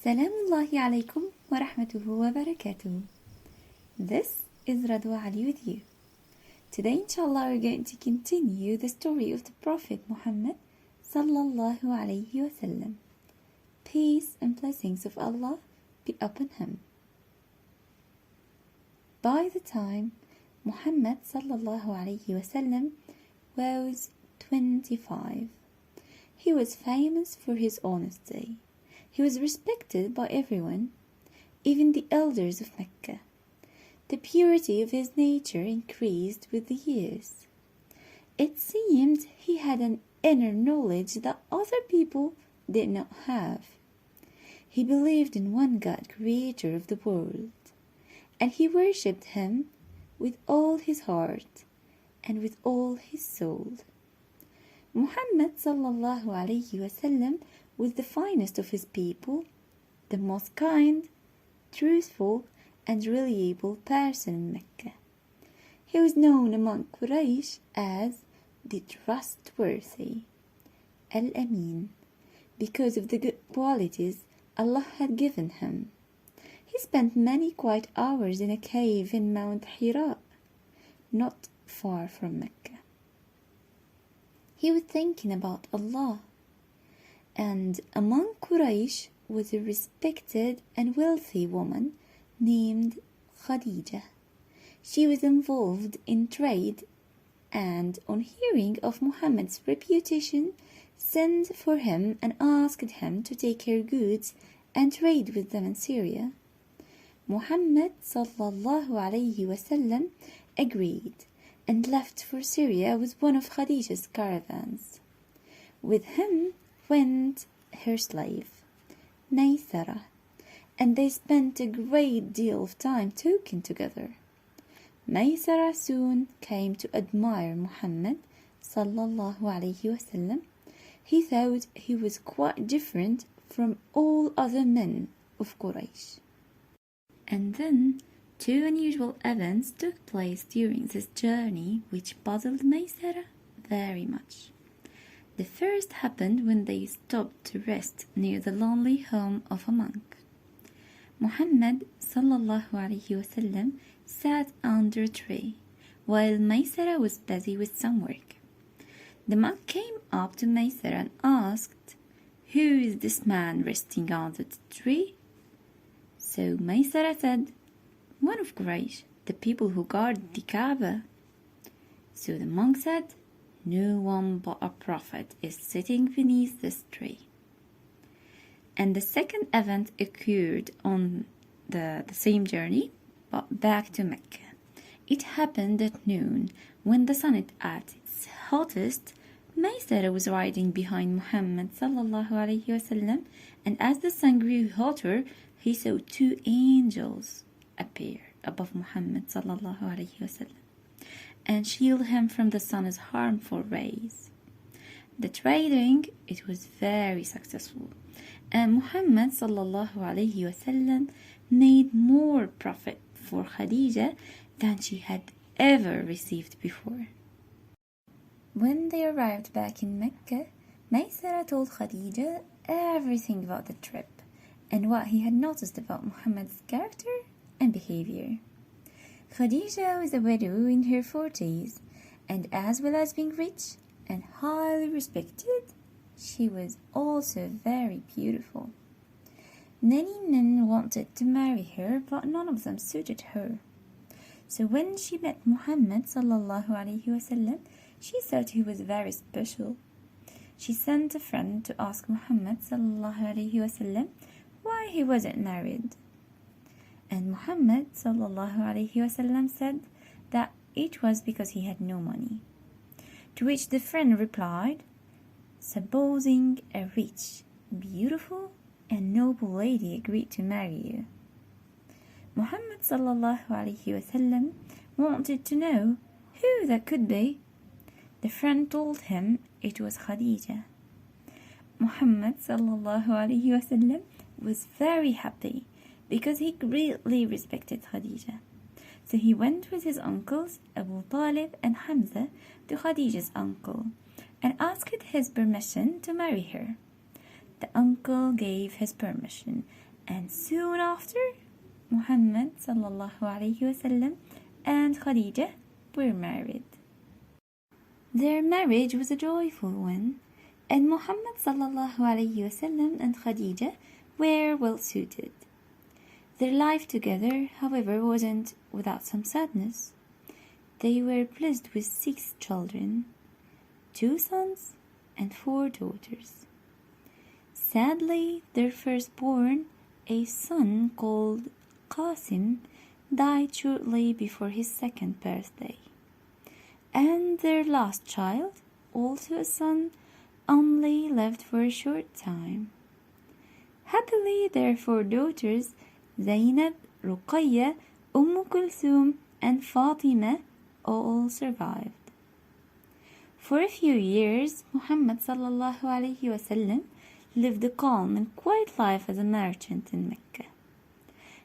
Salamullahi alaikum wa rahmatuhu wa barakatuhu. This is Radwa Ali with you. Today, inshallah, we're going to continue the story of the Prophet Muhammad sallallahu alayhi wa sallam. Peace and blessings of Allah be upon him. By the time Muhammad sallallahu alayhi wa sallam was 25, he was famous for his honesty. He was respected by everyone, even the elders of Mecca. The purity of his nature increased with the years. It seemed he had an inner knowledge that other people did not have. He believed in one God, creator of the world, and he worshipped him with all his heart and with all his soul. Muhammad sallallahu alayhi wa sallam was the finest of his people, the most kind, truthful, and reliable person in Mecca. He was known among Quraysh as the trustworthy, Al-Amin, because of the good qualities Allah had given him. He spent many quiet hours in a cave in Mount Hira, not far from Mecca. He was thinking about Allah. And among Quraysh was a respected and wealthy woman named Khadija. She was involved in trade and on hearing of Muhammad's reputation, sent for him and asked him to take her goods and trade with them in Syria. Muhammad sallallahu alayhi wasallam agreed and left for Syria with one of Khadija's caravans. With him went her slave, Maysara, and they spent a great deal of time talking together. Maysara soon came to admire Muhammad sallallahu alayhi wasallam. He thought he was quite different from all other men of Quraysh. And then two unusual events took place during this journey which puzzled Maysara very much. The first happened when they stopped to rest near the lonely home of a monk. Muhammad sallallahu alayhi wasallam sat under a tree while Maysara was busy with some work. The monk came up to Maysara and asked, "Who is this man resting under the tree?" So Maysara said, "One of Quraysh, the people who guard the Kaaba." So the monk said, "No one but a prophet is sitting beneath this tree." And the second event occurred on the same journey, but back to Mecca. It happened at noon, when the sun is at its hottest. Maysara was riding behind Muhammad sallallahu alayhi wasallam, and as the sun grew hotter, he saw two angels appear above Muhammad sallallahu alayhi wasallam and shield him from the sun's harmful rays. The trading, it was very successful, and Muhammad sallallahu alayhi wasallam made more profit for Khadija than she had ever received before. When they arrived back in Mecca, Maysara told Khadija everything about the trip and what he had noticed about Muhammad's character and behavior. Khadija was a widow in her 40s, and as well as being rich and highly respected, she was also very beautiful. Many men wanted to marry her, but none of them suited her. So when she met Muhammad sallallahu alayhi wasallam, she thought he was very special. She sent a friend to ask Muhammad sallallahu alayhi wasallam why he wasn't married. And Muhammad sallallahu alayhi wasallam said that it was because he had no money. To which the friend replied, "Supposing a rich, beautiful, and noble lady agreed to marry you." Muhammad sallallahu alayhi wasallam wanted to know who that could be. The friend told him it was Khadija. Muhammad sallallahu alayhi wasallam was very happy because he greatly respected Khadija. So he went with his uncles Abu Talib and Hamza to Khadija's uncle and asked his permission to marry her. The uncle gave his permission, And soon after, Muhammad sallallahu alayhi wasallam and Khadija were married. Their marriage was a joyful one, and Muhammad sallallahu alayhi wasallam and Khadija were well suited. Their life together, however, wasn't without some sadness. They were blessed with 6 children, 2 sons and 4 daughters. Sadly, their firstborn, a son called Qasim, died shortly before his 2nd birthday. And their last child, also a son, only lived for a short time. Happily, their 4 daughters, Zainab, Ruqayya, Kulthum, and Fatima, all survived. For a few years, Muhammad sallallahu alayhi wasallam lived a calm and quiet life as a merchant in Mecca.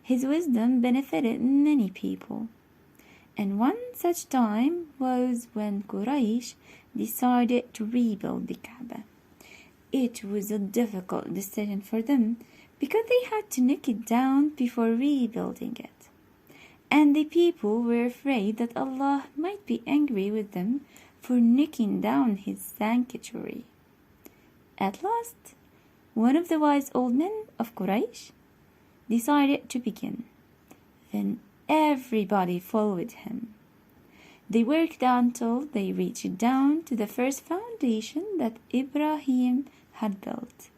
His wisdom benefited many people, and one such time was when Quraysh decided to rebuild the Kaaba. It was a difficult decision for them because they had to knock it down before rebuilding it. And the people were afraid that Allah might be angry with them for knocking down his sanctuary. At last, one of the wise old men of Quraysh decided to begin. Then everybody followed him. They worked until they reached down to the first foundation that Ibrahim had built.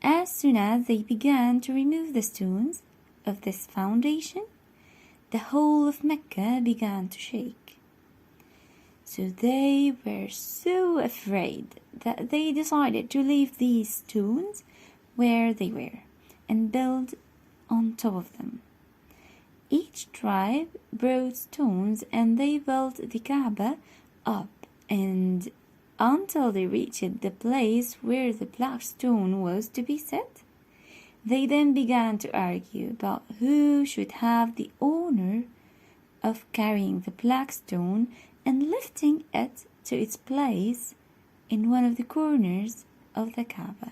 As soon as they began to remove the stones of this foundation, the whole of Mecca began to shake. So they were so afraid that they decided to leave these stones where they were and build on top of them. Each tribe brought stones and they built the Kaaba up and until they reached the place where the black stone was to be set. They then began to argue about who should have the honor of carrying the black stone and lifting it to its place in one of the corners of the Kaaba.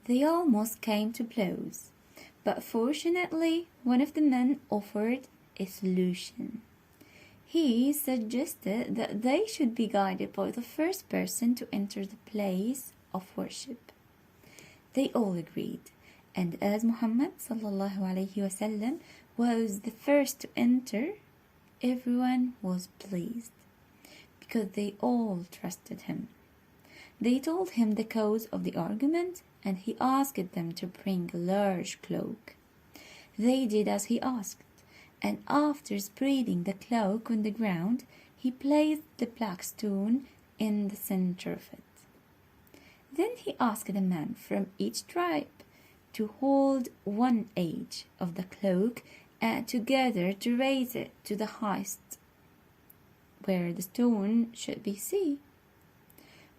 They almost came to blows, but fortunately one of the men offered a solution. He suggested that they should be guided by the first person to enter the place of worship. They all agreed, and as Muhammad sallallahu alayhi wasallam was the first to enter, everyone was pleased because they all trusted him. They told him the cause of the argument, and he asked them to bring a large cloak. They did as he asked, and after spreading the cloak on the ground, he placed the black stone in the center of it. Then he asked a man from each tribe to hold one edge of the cloak and together to raise it to the highest where the stone should be seen.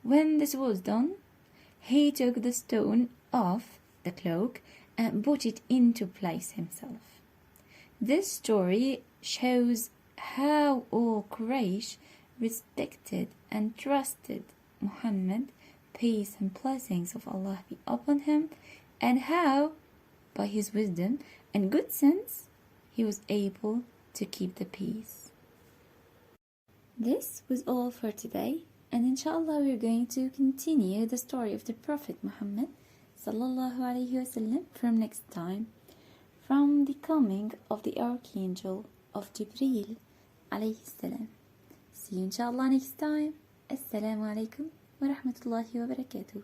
When this was done, he took the stone off the cloak and put it into place himself. This story shows how all Quraysh respected and trusted Muhammad, peace and blessings of Allah be upon him, and how, by his wisdom and good sense, he was able to keep the peace. This was all for today, and inshallah we're going to continue the story of the Prophet Muhammad sallallahu alaihi wasallam from next time, from the coming of the Archangel of Jibreel alayhi salam. See you inshallah next time. Assalamu alaikum wa rahmatullahi wa barakatuh.